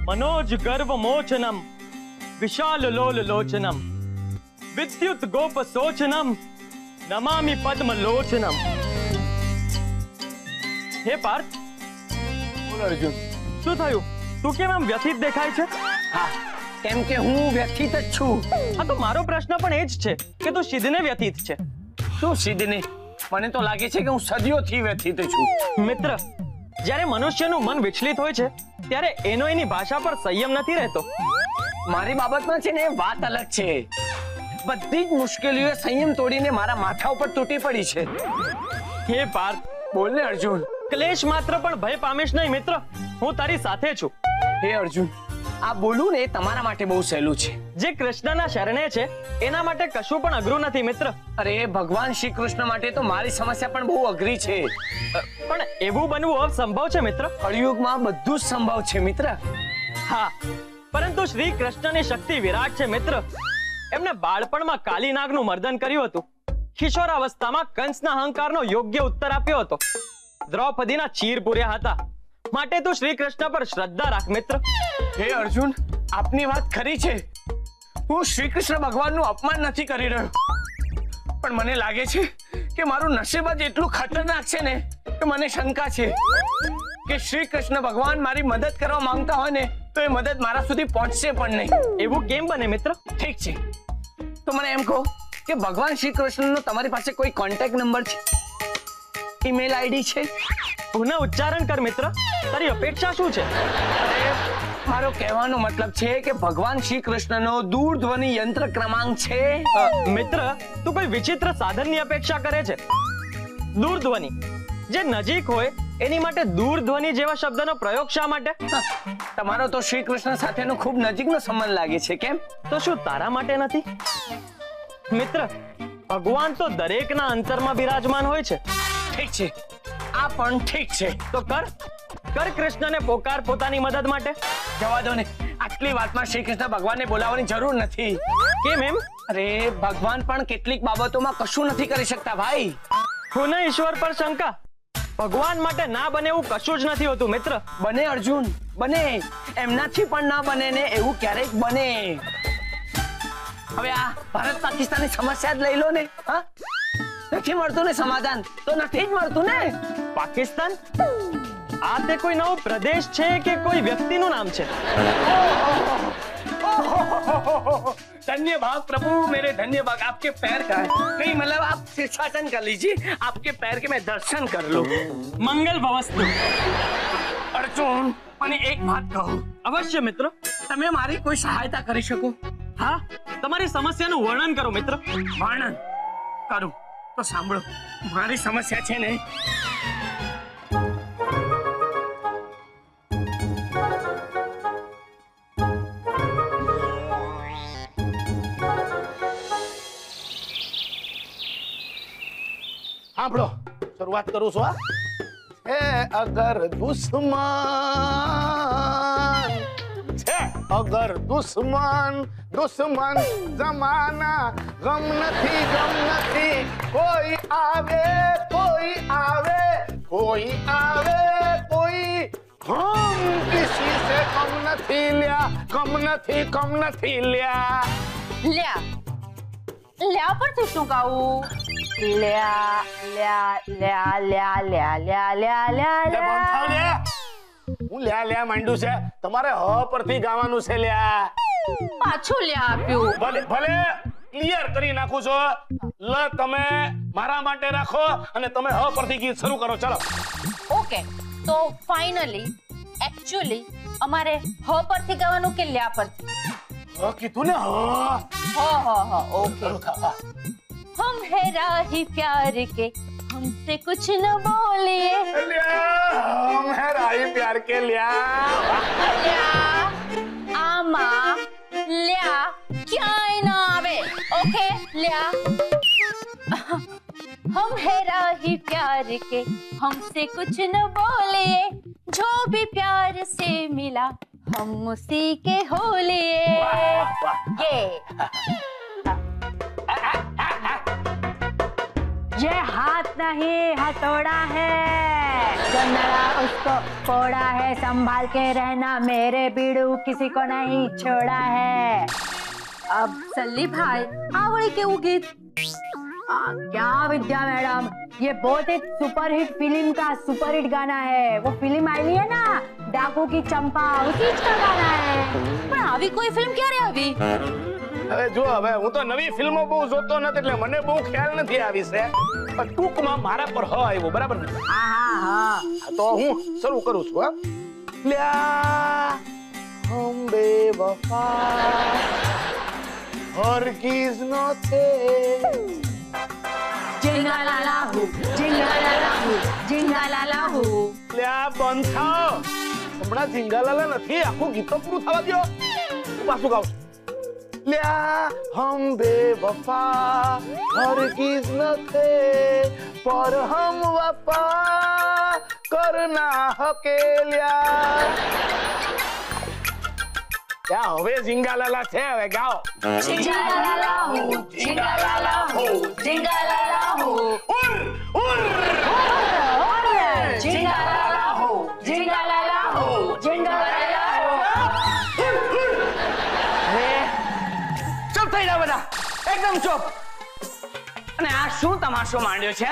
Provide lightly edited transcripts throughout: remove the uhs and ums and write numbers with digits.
मनोज गर्व मोचनम विशाल लोल लोचनम विद्युत गोप सोचनम नमामि पद्म लोचनम। हे पार्थ, બોલ અર્જુન, શું થયું? તું કેમ આમ વ્યથિત દેખાય છે? હા, કેમ કે હું વ્યથિત જ છું. હા, તો મારો પ્રશ્ન પણ એ જ છે કે તું સિદ્ધને વ્યથિત છે. શું સિદ્ધને? મને તો લાગે છે કે હું સદીઓથી વ્યથિત છું. મિત્ર, જ્યારે મનુષ્યનું મન વિચલિત હોય છે ત્યારે એનો એની ભાષા પર સંયમ નથી રહેતો. મારી બાબતમાં છે ને વાત અલગ છે. બધી જ મુશ્કેલીઓ સંયમ તોડીને મારા માથા ઉપર તૂટી પડી છે. હે પાર્થ, બોલ ને અર્જુન. ક્લેશ માત્ર પણ ભય પામીશ નહીં મિત્ર, હું તારી સાથે છું. હે અર્જુન, આ બોલું ને તમારા માટે બહુ સહેલું છે. જે કૃષ્ણના શરણે છે એના માટે કશું પણ અઘરું નથી મિત્ર. અરે ભગવાન શ્રી કૃષ્ણ માટે તો મારી સમસ્યા પણ બહુ અઘરી છે. પણ એવું બનવું અસંભવ છે મિત્ર. કળિયુગમાં બધું જ સંભવ છે મિત્ર. હા, પરંતુ શ્રી કૃષ્ણની શક્તિ વિરાટ છે મિત્ર. એમને બાળપણમાં કાલી નાગનું મર્દન કર્યું હતું. કિશોરાવસ્થામાં કંસના અહંકારનો યોગ્ય ઉત્તર આપ્યો હતો. દ્રૌપદીના ચીર પૂર્યા હતા. માટે તું શ્રી કૃષ્ણ પર શ્રદ્ધા રાખ મિત્ર. હે અર્જુન, આપની વાત ખરી છે. હું શ્રી કૃષ્ણ ભગવાનનું અપમાન નથી કરી રહ્યો, પણ મને લાગે છે કે મારું નસીબ જ એટલું ખતરનાક છે ને કે મને શંકા છે કે શ્રી કૃષ્ણ ભગવાન મારી મદદ કરવા માંગતા હોય ને તો એ મદદ મારા સુધી પહોંચશે પણ નહીં. એવું કેમ બને મિત્ર? ઠીક છે, તો મને એમ કહો કે ભગવાન શ્રી કૃષ્ણનો તમારી પાસે કોઈ કોન્ટેક્ટ નંબર છે, ઈમેલ આઈડી છે? પુનઃ ઉચ્ચારણ કર મિત્ર, તારી અપેક્ષા શું છે? મારો કહેવાનો મતલબ છે કે ભગવાન શ્રી કૃષ્ણનો દૂરધ્વનિ યંત્ર ક્રમાંક છે. મિત્ર, તું કોઈ વિચિત્ર સાધનની અપેક્ષા કરે છે. દૂરધ્વનિ જે નજીક હોય એની માટે દૂરધ્વનિ જેવા શબ્દનો પ્રયોગ શા માટે? તમારો તો શ્રી કૃષ્ણ સાથેનો ખૂબ નજીકનો સંબંધ લાગે છે. કેમ? તો શું તારા માટે નથી? મિત્ર, ભગવાન તો દરેકના અંતરમાં બિરાજમાન હોય છે. ઠીક છે, આ પણ ઠીક છે. તો કર કૃષ્ણને પોકાર પોતાની મદદ માટે. જવા દો ને, આટલી વાતમાં શ્રી કૃષ્ણ ભગવાનને બોલાવવાની જરૂર નથી. કેમ એમ? અરે ભગવાન પણ કેટલીક બાબતોમાં કશું નથી કરી શકતા ભાઈ. પુનઃ ઈશ્વર પર શંકા. ભગવાન માટે ના બને એવું કશું જ નથી હોતું મિત્ર. બને અર્જુન, બને. એમનાથી પણ ના બને ને એવું ક્યારેક બને. હવે આ ભારત પાકિસ્તાનની સમસ્યા જ લઈ લો ને. હા, નથી મળતું ને સમાધાન, તો નથી જ મળતું ને. પાકિસ્તાન આ તે કોઈ નવો પ્રદેશ છે કે કોઈ વ્યક્તિનું નામ છે? धन्य भाग प्रभु, मेरे धन्य भाग. आपके पैर का है नहीं, मतलब आप शीर्षासन कर लीजिए, आपके पैर के मैं दर्शन कर लूं. મંગલ ભવસ્તુ. अर्जुन, મને એક વાત કહો. અવશ્ય મિત્ર. તમે મારી કોઈ સહાયતા કરી શકો? હા, તમારી સમસ્યાનું વર્ણન કરો મિત્ર. વર્ણન કરું તો સાંભળો. મારી સમસ્યા છે ને, સાંભળો, શરૂઆત કરું છું. હે અગર દુશ્મન છે, અગર દુશ્મન જમાના ગમ નથી, કોઈ આવે કોઈ હમ કિસી સે કમ નથી લ્યા. લ્યા પરથી શું ગાવું? લ્યા લ્યા લ્યા લ્યા લ્યા લ્યા લ્યા લ્યા લ્યા. હું લ્યા માંડ્યું છે, તમારે હ પરથી ગાવાનું છે. લ્યા પાછું લ્યા આપ્યું. ભલે ક્લિયર કરી નાખું છો. લ તમે મારા માટે રાખો અને તમે હ પરથી ગીત શરૂ કરો. ચાલો. ઓકે, તો ફાઇનલી એક્ચ્યુઅલી અમારે હ પરથી ગાવાનું કે લ્યા પરથી? હ કીધું ને. ओके. हम है राही प्यार के, हमसे कुछ न बोलिए. हम है राही प्यार के. લ્યા આમાં લ્યા ક્યાંય ના આવે. ઓકે, લ્યા. हम है राही प्यार के, हमसे कुछ न बोलिए. जो भी प्यार से मिला हम उसी के हो लिए. ये हाथ नहीं हथौड़ा है. बंदरा उसको फोड़ा है, संभाल के रहना मेरे बीड़ू, किसी को नहीं छोड़ा है। अब सल्ली भाई आवड़ी के गीत क्या विद्या मैडम, ये बहुत एक सुपरहिट फिल्म का सुपरहिट गाना है। वो फिल्म आई है ना, डाकू की चंपा, उसी का गाना है। પણ આવી કોઈ ફિલ્મ ક્યારે આવી? હવે જો હવે હું તો નવી ફિલ્મો બહુ જોતો નથી એટલે મને બહુ ખ્યાલ નથી આ વિશે, પણ ટૂંકમાં મારા પર હ આવ્યો, બરાબર ને? હા તો હું શરૂ કરું છું. હા, લ્યા હમ બેવફા હરગીઝ નો थे जिंगालालाहू, जिंगालालाहू, जिंगालालाहू। લ્યા બંધ થાઓ, હમણાં ઝીંગાલાલા નથી, આખું ગીત તો પૂરું થવા દ્યો. હું પાછું ગાઉં છું. લ્યા હમ બેવફા હરગીઝ ન थे पर हम वफा करना हकेल्या. क्या હવે ઝીંગાલાલા છે, હવે ગાઓ. जिंगालालाहू, जिंगालालाहू, जिंगालालाहू। ઉર ઉર जिंगालालाहू, जिंगालालाहू, जिंगालालाहू। ચૂપ થઈ જાઓ બધા, એકદમ ચૂપ. અને આ શું તમાશો માંડ્યો છે?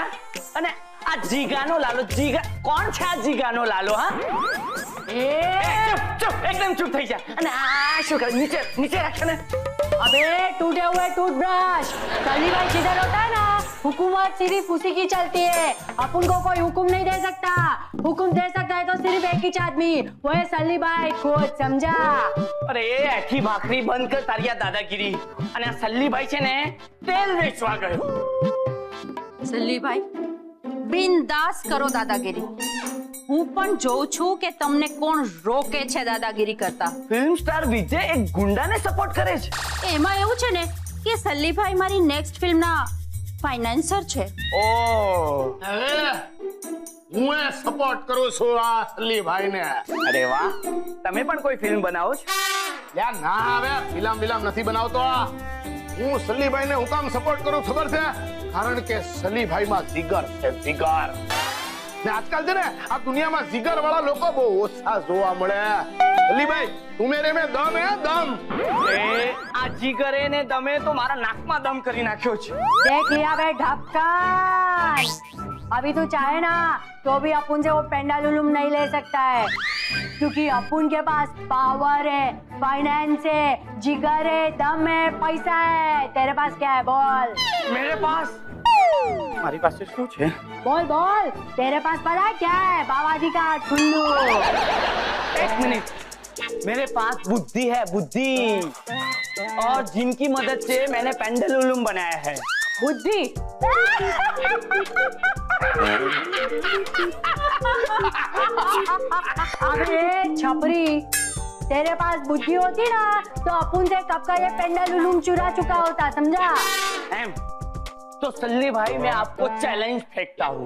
અને આ જીગાનો લાલો, જીગા કોણ છે? આ જીગાનો લાલો? હા, ચૂપ ચૂપ, એકદમ ચૂપ થઈ જા. અને આ શું કરે? નીચે નીચે રાખે ને. अबे टूटे हुए टूथब्रश, सल्ली भाई जिधर होता है ना, हुकूमत सिर्फ उसी की चलती है। अपन को कोई हुक्म नहीं दे सकता, हुक्म दे सकता है तो सिर्फ एक ही आदमी, वो है सल्ली भाई, खुद समझा? અરે એ આખી ભાખરી બંધ કર તારી આ દાદાગીરી. અને આ સલ્લીભાઈ છે ને તેલ વેચવા ગયો. સલ્લી ભાઈ બિંદાસ કરો દાદાગીરી. હું પણ જોઉં છું કે તમને કોણ રોકે છે દાદાગીરી કરતા. ફિલ્મ સ્ટાર વિજય એક ગુંડાને સપોર્ટ કરે છે. એમાં એવું છે ને કે સલ્લી ભાઈ મારી નેક્સ્ટ ફિલ્મના ફાઇનાન્સર છે. ઓ હું એ સપોર્ટ કરું છું આ સલ્લીભાઈને. અરે વાહ, તમે પણ કોઈ ફિલ્મ બનાવો છો? યાર ના, હવે ફિલ્મ નથી બનાવતો. હું સલ્લીભાઈને હું કામ સપોર્ટ કરું ખબર છે? કારણ કે સલ્લીભાઈમાં જીગર છે, જીગર. ને આજકાલ છે ને આ દુનિયામાં જીગર વાળા લોકો બહુ ઓછા જોવા મળે. સલ્લીભાઈ તું મેરે में दम है, दम. એ આ જીગરે ને તમે તો મારા નાકમાં દમ કરી નાખ્યો છે. देख लिया बे ढक्कन, अभी तू चाहे ना तो भी अपन से वो पेंडालुलुम नहीं ले सकता है, क्योंकि अपन के पास पावर है, फाइनेंस है, जिगर है, दम है, पैसा है. तेरे पास क्या है बोल? મેરે પાસ મારી પાસે શું છે? बोल बोल, तेरे पास पता है क्या है? बाबा जी का ठुल्लू. एक मिनट, मेरे पास बुद्धि है, बुद्धि, और जिनकी मदद से मैंने पेंडुलम बनाया है. बुद्धि? अबे छपरी, तेरे पास बुद्धि होती ना तो अपन से कब का ये पेंडुलम चुरा चुका होता, समझा? एम तो सल्ली भाई मैं आपको चैलेंज फेंकता हूँ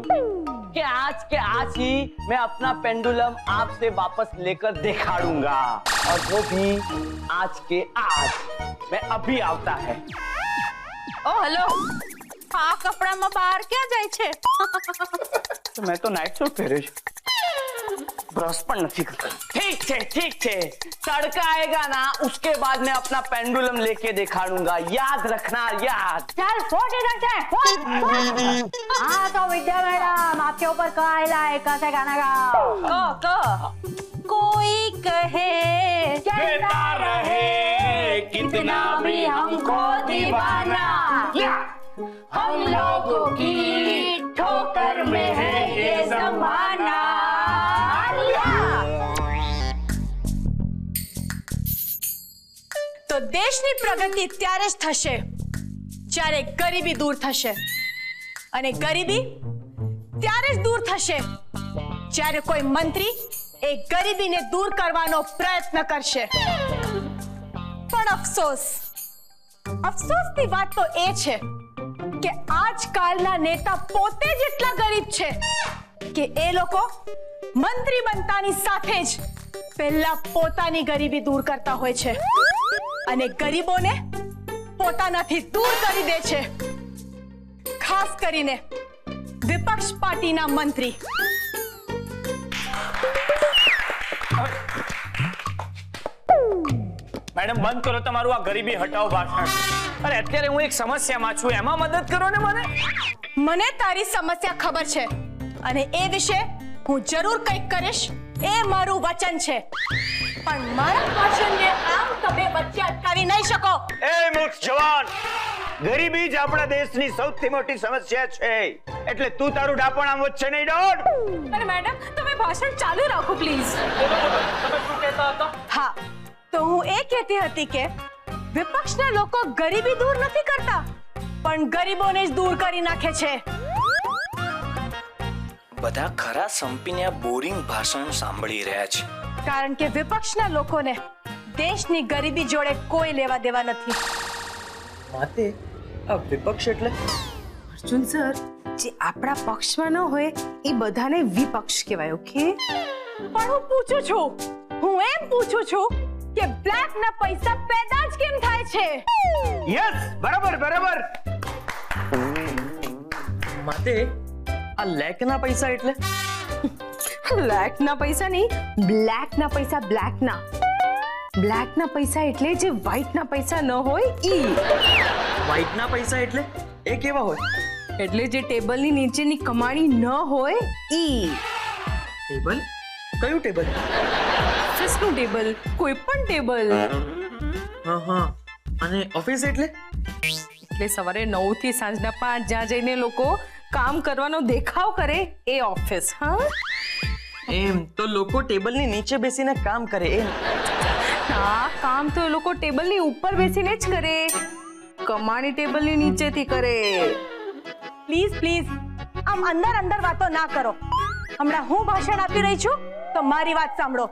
कि आज के आज ही मैं अपना पेंडुलम आपसे वापस लेकर दिखाऊंगा, और वो भी आज के आज. मैं अभी आता है. ओ हेलो, આ કપડામાં બહાર ક્યાં જાય છે? तो मैं तो नाइट सूट पहरे છું, ब्रश પણ નથી કરતો. ठीक है, तड़का आएगा ना उसके बाद मैं अपना पेंडुलम लेके दिखाऊंगा, याद रखना, याद. चल फोड़ इधर से, फोड़. हाँ तो विद्या मैडम आपके ऊपर कायला है, कैसे गाना गाओ? को कोई कहे कहता रहे कितना भी हमको दीवाना, हम लोगों की ठोकर में है ये जमाना. તો દેશની પ્રગતિ ત્યારે જ થશે જ્યારે ગરીબી દૂર થશે, અને ગરીબી ત્યારે જ દૂર થશે જ્યારે કોઈ મંત્રી એ ગરીબીને દૂર કરવાનો પ્રયત્ન કરશે. પણ અફસોસની વાત તો એ છે કે આજકાલના નેતા પોતે જ એટલા ગરીબ છે કે એ લોકો મંત્રી બનતાની સાથે જ પહેલા પોતાની ગરીબી દૂર કરતા હોય છે અને ગરીબોને પોતાનાથી દૂર કરી દે છે. ખાસ કરીને વિપક્ષ પાર્ટીના મંત્રી. મેડમ બંધ કરો તમારું આ ગરીબી હટાવો ભાષણ. અરે અત્યારે હું એક સમસ્યામાં છું, એમાં મદદ કરો ને મને. મને તારી સમસ્યા ખબર છે અને એ વિશે હું જરૂર કંઈક કરીશ, એ મારું વચન છે. પણ મારા ભાષણને આમ તમે વચ્ચે અટકાવી નહીં શકો. એ મૂર્ખ જવાન, ગરીબી જ આપણા દેશની સૌથી મોટી સમસ્યા છે, એટલે તું તારું ડાપણ આમ વચ્ચે નહીં દોડ. અરે મેડમ, તમે ભાષણ ચાલુ રાખો પ્લીઝ. તમે શું કહેતા હતા? હા, તો હું એ કહેતી હતી કે વિપક્ષના લોકો ગરીબી દૂર નથી કરતા, પણ ગરીબોને જ દૂર કરી નાખે છે. બધા ખરા સંપીને આ બોરિંગ ભાષણ સાંભળી રહ્યા છે. કારણ કે વિપક્ષના લોકોને દેશની ગરીબી જોડે કોઈ લેવા દેવા નથી. માતે આ વિપક્ષ એટલે? અર્જુન સર, જે આપણા પક્ષમાં ન હોય એ બધાને વિપક્ષ કહેવાય. ઓકે, પણ હું પૂછું છું, હું એમ પૂછું છું કે બ્લેક ના પૈસા પેદા જ કેમ થાય છે? યસ, બરાબર બરાબર. માતે આ લેકના પૈસા એટલે? બ્લેક ના પૈસા નહીં, બ્લેક ના પૈસા. બ્લેક ના પૈસા એટલે જે વ્હાઈટ ના પૈસા ન હોય ઈ. વ્હાઈટના પૈસા એટલે એ કેવા હોય? એટલે જે ટેબલની નીચેની કમાણી ન હોય ઈ. ટેબલ? કયું ટેબલ? ઓફિસનું ટેબલ, કોઈ પણ ટેબલ. હા હા. અને ઓફિસ એટલે? એટલે સવારે 9 થી સાંજના 5 જ્યાં જઈને લોકો કામ કરવાનો દેખાવ કરે એ ઓફિસ. હા, એમ તો લોકો ટેબલની નીચે બેસીને કામ કરે એમ? હા, કામ તો એ લોકો ટેબલની ઉપર બેસીને જ કરે, કમાણી ટેબલની નીચેથી કરે. પ્લીઝ પ્લીઝ, આમ અંદર અંદર વાતો ના કરો. હમણાં હું ભાષણ આપી રહી છું તો મારી વાત સાંભળો.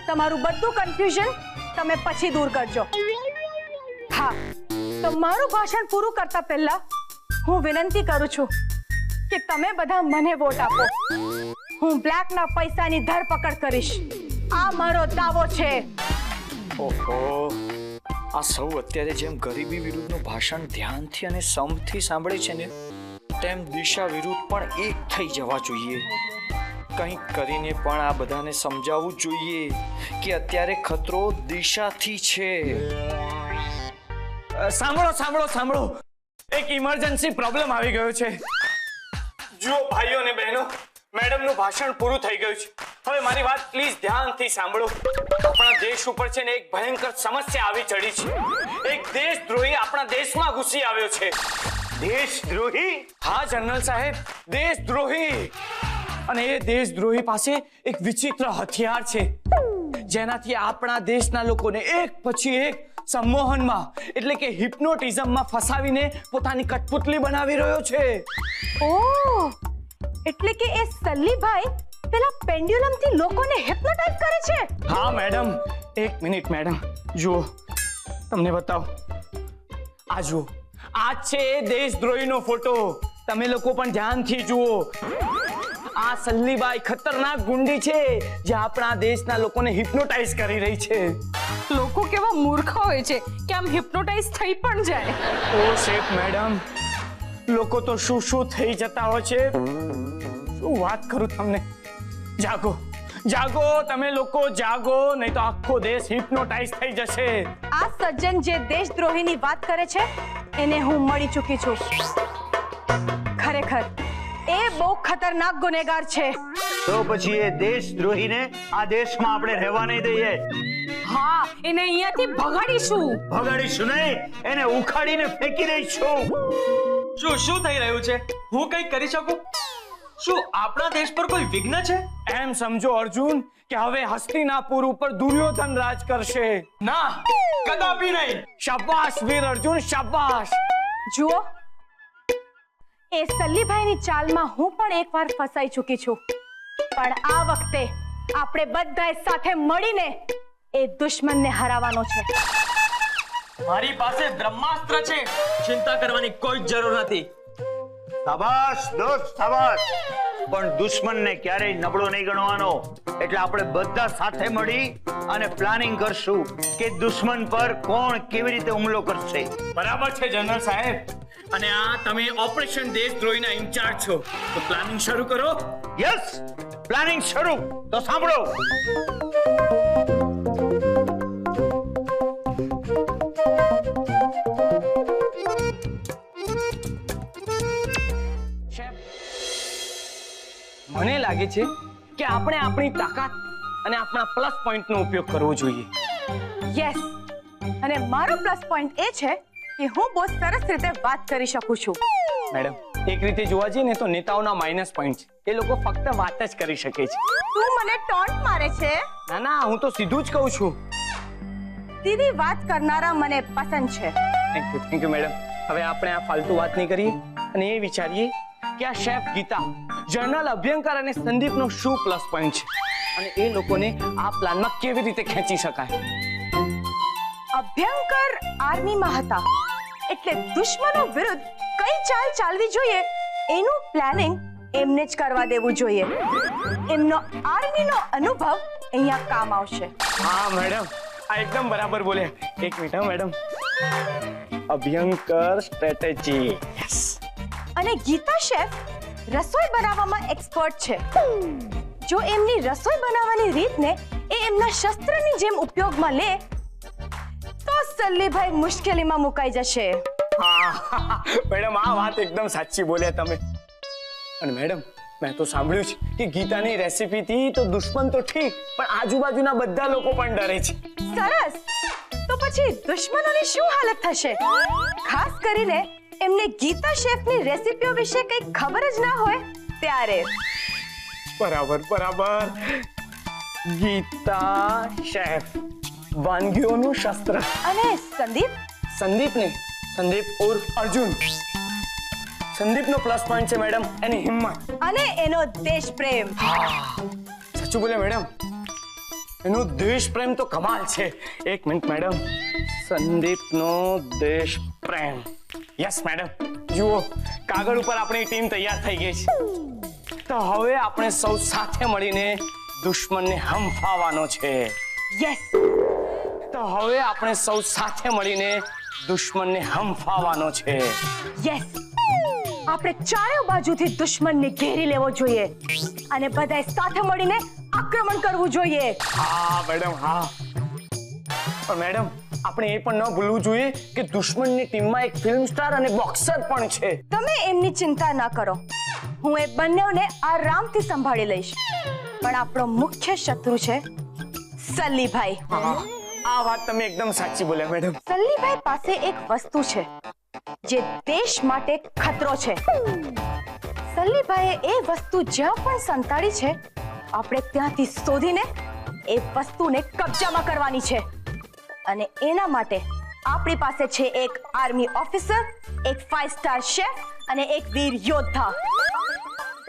તમારું બધું કન્ફ્યુઝન તમે પછી દૂર કરજો. હા, તો મારું ભાષણ પૂરું કરતા પહેલા હું વિનંતી કરું છું કે તમે બધા મને વોટ આપો. હું બ્લેક ના પૈસાની ધરપકડ કરીશ. આ મારો દાવો છે. ઓહો, આ સૌ અત્યારે જેમ ગરીબી વિરુદ્ધનું ભાષણ ધ્યાનથી અને સમથી સાંભળે છે ને, તેમ દિશા વિરુદ્ધ પણ એક થઈ જવા જોઈએ. કંઈક કરીને પણ આ બધાને સમજાવવું જોઈએ કે અત્યારે ખતરો દિશાથી છે. સાંભળો સાંભળો સાંભળો, એક ઇમરજન્સી પ્રોબ્લેમ આવી ગયો છે. જુઓ ભાઈઓ અને બહેનો, મેડમનું ભાષણ પૂરું થઈ ગયું છે. હવે મારી વાત પ્લીઝ ધ્યાનથી સાંભળો. આપણા દેશ ઉપર છે ને એક ભયંકર સમસ્યા આવી ચડી છે. એક દેશદ્રોહી આપણા દેશમાં ઘૂસી આવ્યો છે. દેશદ્રોહી? હા જનરલ સાહેબ, દેશદ્રોહી. અને એ દેશદ્રોહી પાસે એક વિચિત્ર હથિયાર છે, જેનાથી આપણા દેશના લોકોને એક પછી એક સંમોહનમાં એટલે કે હિપ્નોટિઝમમાં ફસાવીને પોતાની કઠપુતલી બનાવી રહ્યો છે. ઓહ, એટલે કે એ સલ્લીભાઈ પેલા પેન્ડ્યુલમ થી લોકોને હિપ્નોટાઇઝ કરે છે. હા મેડમ, એક મિનિટ મેડમ, જુઓ તમને બતાવો. આ જુઓ, આ છે દેશદ્રોહીનો ફોટો. તમે લોકો પણ ધ્યાનથી જુઓ. આ સલ્લીબાઈ ખતરનાક ગુંડી છે જે આપણા દેશના લોકોને હિપ્નોટાઇઝ કરી રહી છે. લોકો કેવા મૂર્ખ હોય છે કે આમ હિપ્નોટાઇઝ થઈ પણ જાય. ઓ શેઠ મેડમ, લોકો તો શું શું થઈ જતા હોય છે, શું વાત કરું તમને. જાગો જાગો, તમે લોકો જાગો, નહીં તો આખો દેશ હિપ્નોટાઇઝ થઈ જશે. આ સજ્જન જે દેશદ્રોહીની વાત કરે છે એને હું મળી ચૂકી છું. ખરેખર એ બહુ ખતરનાક ગુનેગાર છે. તો પછી એ દેશદ્રોહીને આ દેશમાં આપણે રહેવા નહીં દઈએ. હા, એને અહીંયાથી ભગાડીશું. ભગાડીશું નહીં, એને ઉખાડીને ફેંકી દઈશું. શું થઈ રહ્યું છે? હું કંઈ કરી શકું? શું આપણા દેશ પર કોઈ વિઘ્ન છે? એમ સમજો અર્જુન કે હવે હસ્તિનાપુર ઉપર દુર્યોધન રાજ કરશે. ના, કદાપી નહીં. શાબાશ વીર અર્જુન, શાબાશ. જુઓ, એ સલ્લીભાઈની ચાલમાં હું પણ એકવાર ફસાઈ ચૂકી છું, પણ આ વખતે આપણે બધાએ સાથે મળીને એ દુશ્મનને હરાવવાનો છે. મારી પાસે બ્રહ્માસ્ત્ર છે, ચિંતા કરવાની કોઈ જરૂર નથી. શાબાશ દોસ્ત, શાબાશ. પણ દુશ્મનને ક્યારેય નબળો નહીં ગણવાનો. એટલે આપણે બધા સાથે મળી અને પ્લાનિંગ કરશું કે દુશ્મન પર કોણ કેવી રીતે હુમલો કરશે. બરાબર છે જનરલ સાહેબ. અને આ તમે ઓપરેશન દેશદ્રોહીના ઇન્ચાર્જ છો, તો પ્લાનિંગ શરૂ કરો. યસ, પ્લાનિંગ શરૂ. તો સાંભળો. મને લાગે છે કે આપણે આપણી તાકાત અને આપણા પ્લસ પોઈન્ટનો ઉપયોગ કરવો જોઈએ. યસ, અને મારો પ્લસ પોઈન્ટ એ છે કે હું બહુ સરસ રીતે વાત કરી શકું છું. મેડમ, એક રીતે જોવા જઈએ ને તો નેતાઓના માઇનસ પોઈન્ટ છે. એ લોકો ફક્ત વાત જ કરી શકે છે. તું મને ટોન્ટ મારે છે? ના ના, હું તો સીધું જ કહું છું. સીધી વાત કરનારા મને પસંદ છે. Thank you madam. હવે આપણે આ ફાલતુ વાત નહીં કરીએ અને એ વિચારીએ કે આ શેફ ગીતા, જનરલ અભ્યંકર અને સંદીપનો શું પ્લસ પોઈન્ટ છે અને એ લોકોને આ પ્લાનમાં કેવી રીતે ખેંચી શકાય. અભ્યંકર આર્મીમાં હતા એટલે દુશ્મનો વિરુદ્ધ કઈ ચાલ ચાલવી જોઈએ એનું પ્લાનિંગ એમને જ કરવા દેવું જોઈએ. એમનો આર્મીનો અનુભવ અહીંયા કામ આવશે. હા મેડમ, આ એકદમ બરાબર બોલ્યા. એક મિનિટ હા મેડમ. અભ્યંકર સ્ટ્રેટેજી. અને ગીતા શેફ રસોઈ બનાવવામાં એક્સપર્ટ છે. જો એમની રસોઈ બનાવવાની રીતને એ એમના શસ્ત્રની જેમ ઉપયોગમાં લે તો સલ્લીભાઈ મુશ્કેલીમાં મુકાઈ જશે. મેડમ, આ વાત એકદમ સાચી બોલ્યા તમે. અને મેડમ, મેં તો સાંભળ્યું છે કે ગીતાની રેસીપીથી તો દુશ્મન તો ઠીક પણ આજુબાજુના બધા લોકો પણ ડરે છે. સરસ, તો પછી દુશ્મનોની શું હાલત થશે? ખાસ કરીને એમને ગીતા શેફની રેસીપીઓ વિશે કંઈ ખબર જ ના હોય ત્યારે. બરાબર બરાબર. ગીતા શેફ, વાનગીઓનું શસ્ત્ર. અને સંદીપ? સંદીપ ને સંદીપ ઉર્ફ અર્જુન. સંદીપનો પ્લસ પોઈન્ટ છે મેડમ એની હિંમત અને એનો દેશ પ્રેમ. સાચું બોલે મેડમ, એનો દેશ પ્રેમ તો કમાલ છે. એક મિનિટ મેડમ. સંદીપનો દેશ પ્રેમ. યસ મેડમ, જુઓ કાગળ ઉપર આપણી ટીમ તૈયાર થઈ ગઈ છે. તો હવે આપણે સૌ સાથે મળીને દુશ્મનને હંફાવવાનો છે. યસ, તો હવે આપણે સૌ સાથે મળીને દુશ્મનને હંફાવવાનો છે. યસ, આપણે ચારે બાજુથી દુશ્મનને ઘેરી લેવો જોઈએ અને બધાએ સાથે મળીને આક્રમણ કરવું જોઈએ. હા મેડમ, હા. પણ મેડમ, આપણે એ પણ ન ભૂલવું જોઈએ કે દુશ્મનની ટીમમાં એક ફિલ્મ સ્ટાર અને બોક્સર પણ છે. તમે એમની ચિંતા ના કરો, હું એ બંનેને આરામથી સંભાળી લઈશ. પણ આપણો મુખ્ય શત્રુ છે સલ્લીભાઈ. આ વાત તમે એકદમ સાચી બોલ્યા મેડમ. સલ્લીભાઈ પાસે એક વસ્તુ છે જે દેશ માટે ખતરો છે. સલ્લીભાઈએ એ વસ્તુ જ્યાં પણ સંતાડી છે આપણે ત્યાંથી શોધીને એ વસ્તુને કબજામાં કરવાની છે. અને એના માટે આપણી પાસે છે એક આર્મી ઓફિસર, એક 5 સ્ટાર શેફ અને એક વીર યોદ્ધા.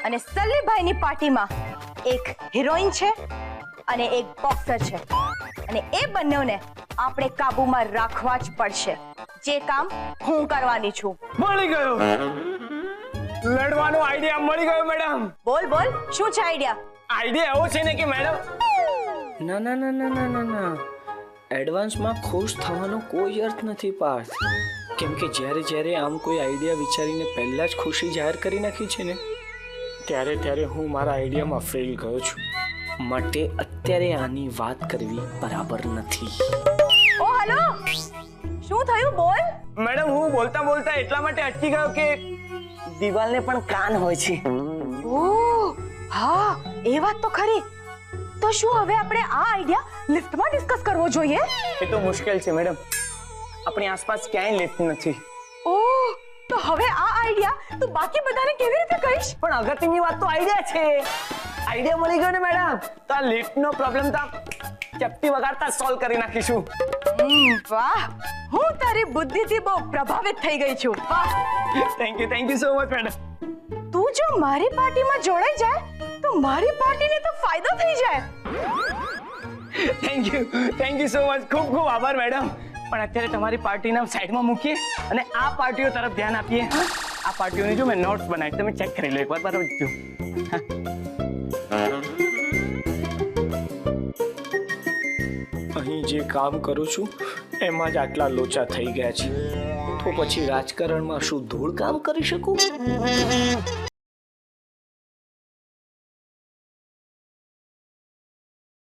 અને સલ્લીભાઈની પાર્ટીમાં એક હિરોઈન છે અને એક બોક્સર છે. અને એ બંનેને આપણે કાબુમાં રાખવા જ પડશે. જે કામ હું કરવાની છું. મળી ગયો લડવાનો આઈડિયા. મળી ગયો મેડમ. બોલ બોલ, શું છે આઈડિયા? આઈડિયા એવો છે ને કે મેડમ, ના ના ના ના ના ના ના, એડવાન્સમાં ખુશ થવાનો કોઈ અર્થ નથી પાર્થ. કેમ કે જ્યારે આમ કોઈ આઈડિયા વિચારીને પહેલા જ ખુશી જાહેર કરી નાખી છે ને ત્યારે હું મારા આઈડિયામાં ફેલ ગયો છું. માટે અત્યારે આની વાત કરવી બરાબર નથી. ઓ હેલો, શું થયું? બોલ. મેડમ હું બોલતા બોલતા એટલા માટે અટકી ગયો કે દિવાલને પણ કાન હોય છે. ઓહ હા, એ વાત તો ખરી. તો શું હવે આપણે આ આઈડિયા લિફ્ટમાં ડિસ્કસ કરવો જોઈએ? એ તો મુશ્કેલ છે મેડમ, આપણી આસપાસ ક્યાંય લિફ્ટ નથી. ઓહ, તો હવે આ આઈડિયા તું બાકી બધાને કેવી રીતે કહીશ? પણ અગત્યની વાત તો આઈડિયા છે. આઈડિયા મળી ગયો ને મેડમ, તો આ લિફ્ટનો પ્રોબ્લેમ તો ચપટી વગાડતા સોલ્વ કરી નાખીશું. વાહ, હું તારી બુદ્ધિથી બહુ પ્રભાવિત થઈ ગઈ છું. વાહ, thank you so much madam. તું જો મારી પાર્ટીમાં જોડાઈ જાય તો મારી પાર્ટીને તો ફાયદો થઈ જાય. Thank you so much. ખૂબ ખૂબ આભાર મેડમ. પણ અત્યારે તમારી પાર્ટીના સાઈડમાં મૂકીએ અને આ પાર્ટીઓ તરફ ધ્યાન આપીએ. આ પાર્ટીઓની જો મેં નોટ્સ બનાવી, તમે ચેક કરી લો એકવાર. બરાબર જો. અહીં જે કામ કરું છું એમાં જ આટલા લોચા થઈ ગયા છે તો પછી રાજકારણમાં શું ધૂળ કામ કરી શકું?